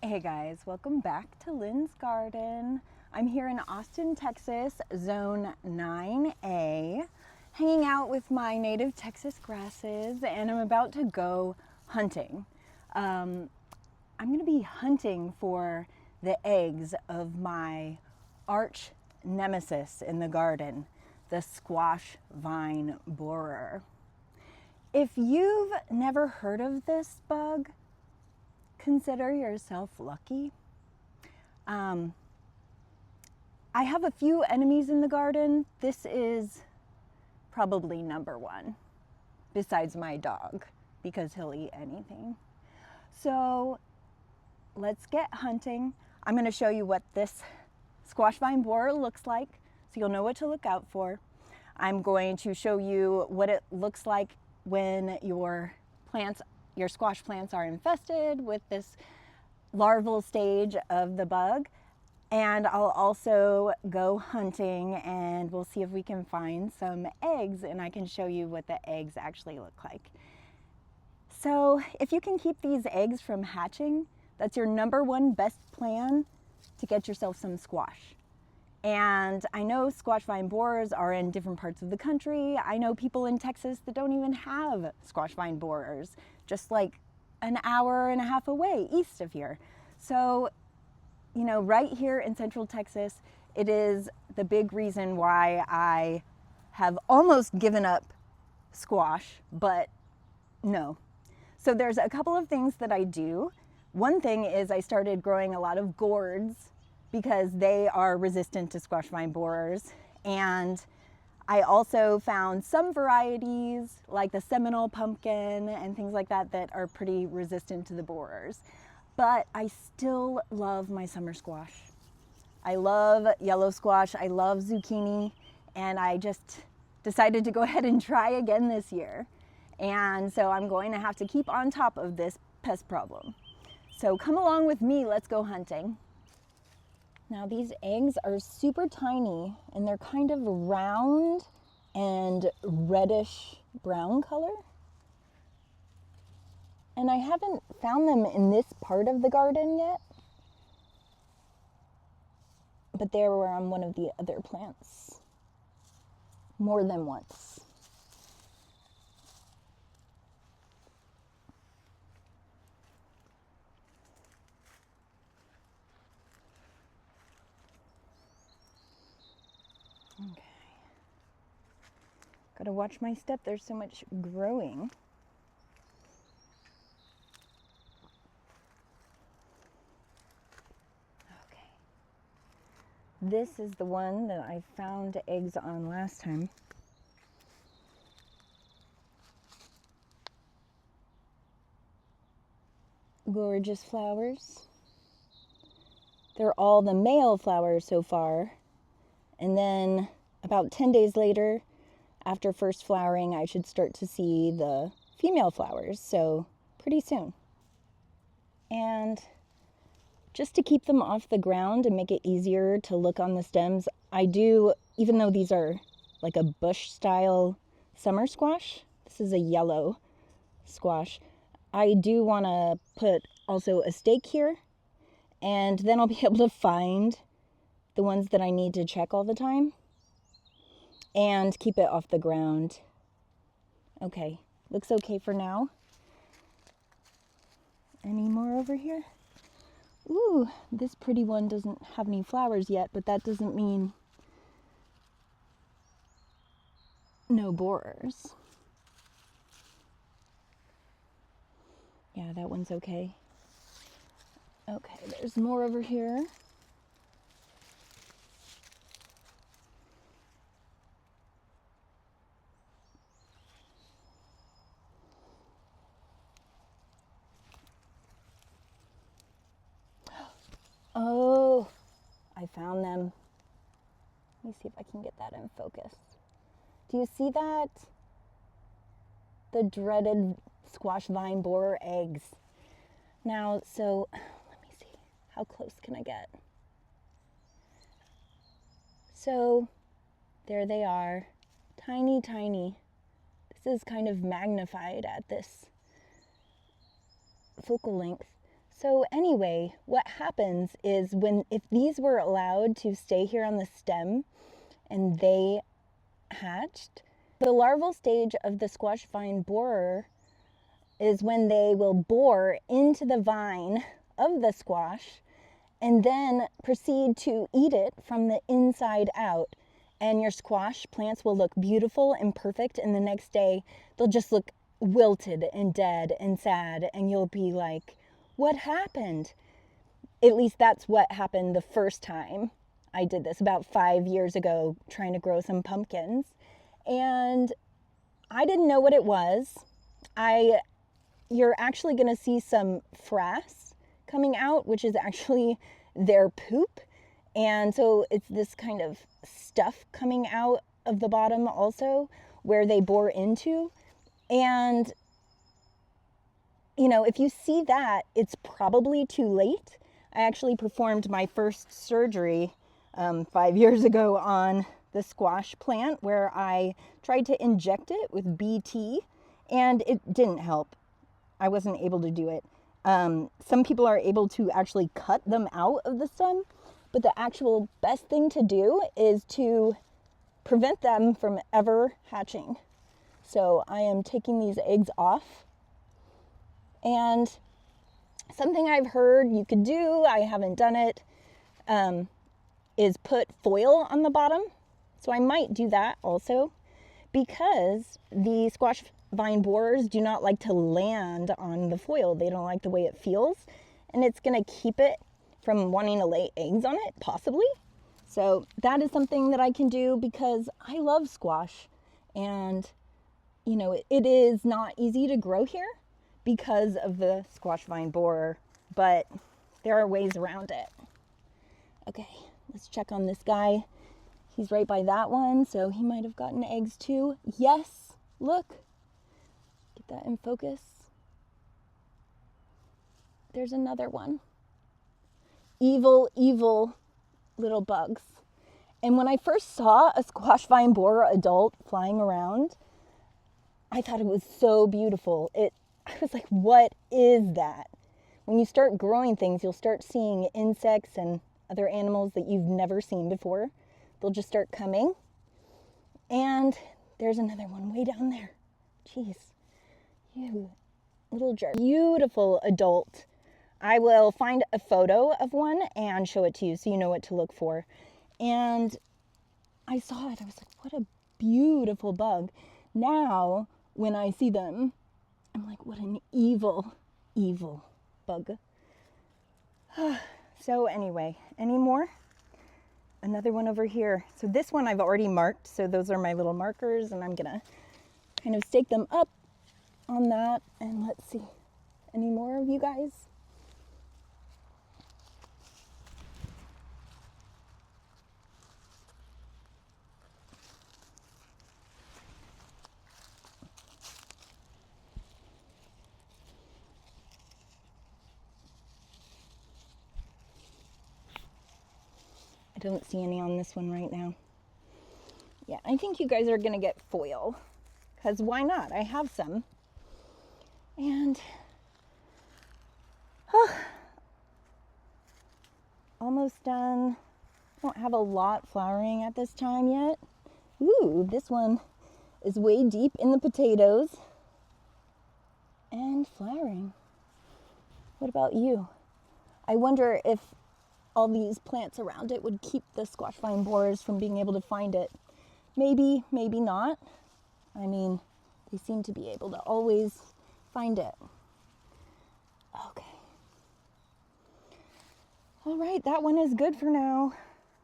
Hey guys, welcome back to Lynn's Garden. I'm here in Austin, Texas, Zone 9A, hanging out with my native Texas grasses, and I'm about to go hunting. I'm going to be hunting for the eggs of my arch nemesis in the garden, the squash vine borer. If you've never heard of this bug, consider yourself lucky. I have a few enemies in the garden. This is probably number one, besides my dog, because he'll eat anything. So let's get hunting. I'm going to show you what this squash vine borer looks like, so you'll know what to look out for. I'm going to show you what it looks like when your squash plants are infested with this larval stage of the bug. And I'll also go hunting and we'll see if we can find some eggs, and I can show you what the eggs actually look like. So if you can keep these eggs from hatching, that's your number one best plan to get yourself some squash. And I know squash vine borers are in different parts of the country. I know people in Texas that don't even have squash vine borers, just like an hour and a half away east of here. So, you know, right here in Central Texas, it is the big reason why I have almost given up squash, but no. So there's a couple of things that I do. One thing is I started growing a lot of gourds because they are resistant to squash vine borers. And I also found some varieties like the Seminole pumpkin and things like that that are pretty resistant to the borers. But I still love my summer squash. I love yellow squash, I love zucchini, and I just decided to go ahead and try again this year. And so I'm going to have to keep on top of this pest problem. So come along with me, let's go hunting. Now these eggs are super tiny and they're kind of round and reddish brown color. And I haven't found them in this part of the garden yet, but they were on one of the other plants more than once. Okay. Gotta watch my step, there's so much growing. Okay. This is the one that I found eggs on last time. Gorgeous flowers. They're all the male flowers so far. And then about 10 days later, after first flowering, I should start to see the female flowers, so pretty soon. And just to keep them off the ground and make it easier to look on the stems, I do, even though these are like a bush style summer squash, this is a yellow squash, I do want to put also a stake here, and then I'll be able to find the ones that I need to check all the time and keep it off the ground. Okay, looks okay for now. Any more over here? Ooh, this pretty one doesn't have any flowers yet, but that doesn't mean no borers. Yeah, that one's okay. Okay, there's more over here. Oh, I found them. Let me see if I can get that in focus. Do you see that? The dreaded squash vine borer eggs. Now, so let me see. How close can I get? So there they are. Tiny, tiny. This is kind of magnified at this focal length. So anyway, what happens is if these were allowed to stay here on the stem and they hatched, the larval stage of the squash vine borer is when they will bore into the vine of the squash and then proceed to eat it from the inside out. And your squash plants will look beautiful and perfect, and the next day they'll just look wilted and dead and sad, and you'll be like, what happened? At least that's what happened the first time I did this about 5 years ago, trying to grow some pumpkins. And I didn't know what it was. You're actually going to see some frass coming out, which is actually their poop. And so it's this kind of stuff coming out of the bottom also where they bore into. And you know, if you see that, it's probably too late. I actually performed my first surgery 5 years ago on the squash plant where I tried to inject it with BT and it didn't help. I wasn't able to do it. Some people are able to actually cut them out of the stem, but the actual best thing to do is to prevent them from ever hatching. So I am taking these eggs off. And something I've heard you could do, I haven't done it, is put foil on the bottom. So I might do that also, because the squash vine borers do not like to land on the foil. They don't like the way it feels, and it's going to keep it from wanting to lay eggs on it, possibly. So that is something that I can do because I love squash, and you know, it is not easy to grow here because of the squash vine borer, but there are ways around it. Okay, let's check on this guy. He's right by that one, so he might have gotten eggs too. Yes, look. Get that in focus. There's another one. Evil, evil little bugs. And when I first saw a squash vine borer adult flying around, I thought it was so beautiful. I was like, what is that? When you start growing things, you'll start seeing insects and other animals that you've never seen before. They'll just start coming. And there's another one way down there. Jeez, you little jerk. Beautiful adult. I will find a photo of one and show it to you so you know what to look for. And I saw it. I was like, what a beautiful bug. Now, when I see them, I'm like, what an evil, evil bug. So anyway, any more? Another one over here. So this one I've already marked. So those are my little markers, and I'm gonna kind of stake them up on that. And let's see, any more of you guys? I don't see any on this one right now. Yeah, I think you guys are gonna get foil, because why not? I have some. And almost done. Don't have a lot flowering at this time yet. Ooh, this one is way deep in the potatoes and flowering. What about you? I wonder if all these plants around it would keep the squash vine borers from being able to find it. Maybe, maybe not. I mean, they seem to be able to always find it. Okay. All right, that one is good for now.